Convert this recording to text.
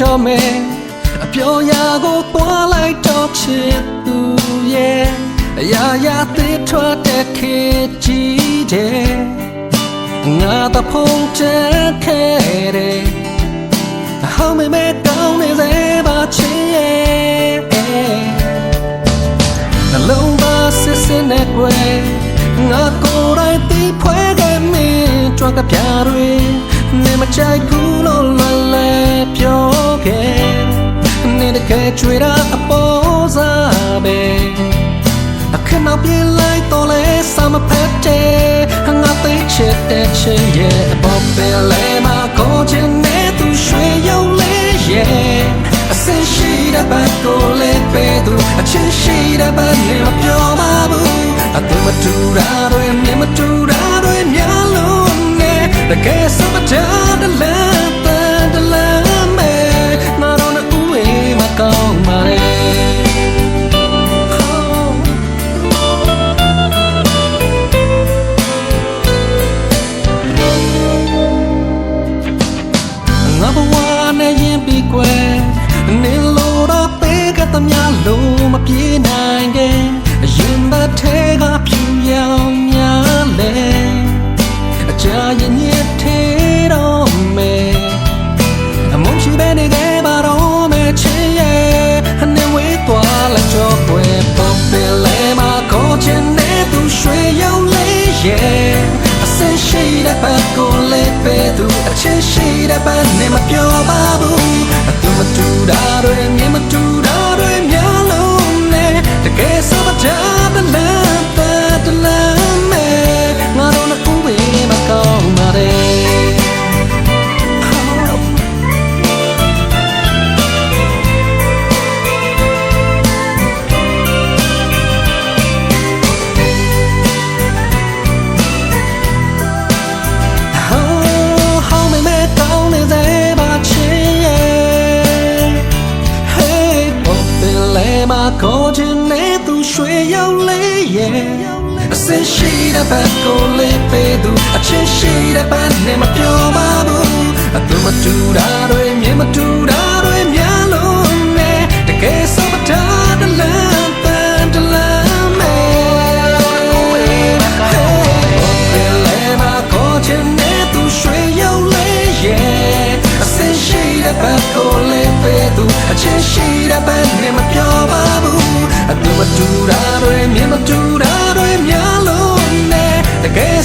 တော့မယ်အပြောရာကိုသွားလိုက်တော့ချစ်သူရဲ့အရာရာသေးထွက်တဲ့ခေတ်ကြီးတဲ့ငါတဖုံးချက်ခဲ့တယ်ဟောင်းမဲကောင်းနေစေပါချစ်ရဲ့နှလုံးသားစစ်စစ်နဲ့ကွယ်ငါကိုယ်တိုင်တီးဖွဲခဲ့မင်းကြွကပြတွေနေမချိုက်ဘူးလို့လွယ်လွယ်ပြောခဲ့နေတကယ်ချွေတာအပေါ်စားပဲအခက်နောက်ပြေးလိုက်တော့လဲစမဖက်တဲ့ငါသိချစ်တဲ့ချင်ရဲ့အပေါ်ပဲလဲမှာကိုချင်နေသူရွှေရုံလေးရဲ့အစင်ရှိတဲ့ဘက်ကိုလေးပဲသူအချင်ရှိတဲ့ဘက်နဲ့မပြောပါဘူးအတူမတူတာတွေမြင်မတူတာတွေများလို့နဲ့တကယ်စမထားတဲ့လမ်းတလမ်းမဲ့ငါတို့နဲ့ဦးဝေးမကောင်းပါလေနေလို့တော့ပေးကတများလို့မပြေးနိုင်ခဲ့ရင်မထဲကဖြူရောင်များလဲအကြရင်ညစ်သေးတော့မယ်အမုန်းရှိပဲနေခဲ့ပါတော့မယ်ချစ်ရဲ့အနေဝေးသွားလိုက်တော့ွယ်ပေါ်ပင်လဲမှာကိုချင်နေသူရွှေရောင်လေးရဲ့အစင်ရှိတဲ့ဘက်ကိုလေးပဲသူအချစ်ရှိတဲ့ဘက်နဲ့မပြောပါဘူးမတူတာတွေမြင်မတူတာတွေများလုံးနဲ့တကယ်စမထားတဲ့လမ်းတလမ်းမဲ့ငါတို့နဲ့ဦးဝေးမကောင်းပါနဲ့ကိုချင်နေသူရွှေရောင်လေးရဲ့အစင်ရှိတဲ့ဘက်ကိုလေးပေးသူအချစ်ရှိတဲ့ဘက်နဲ့မပြောပါဘူးအတူမတူတာတွေမြင်မတူတာတွေများလို့နဲ့တကယ်စမထားတဲ့လမ်းတလမ်းမဲ့လဲမှာကိုချင်နေသူရွှေရောင်လေးရဲ့အစင်ရှိတဲ့ဘက်ကိုလေးပေးသူအချစ်ရှိတဲ့ဘက်နဲ့မပြောပါအတူမတူတာတွေမြင်မတူတာတွေများလို့နဲ့တကယ်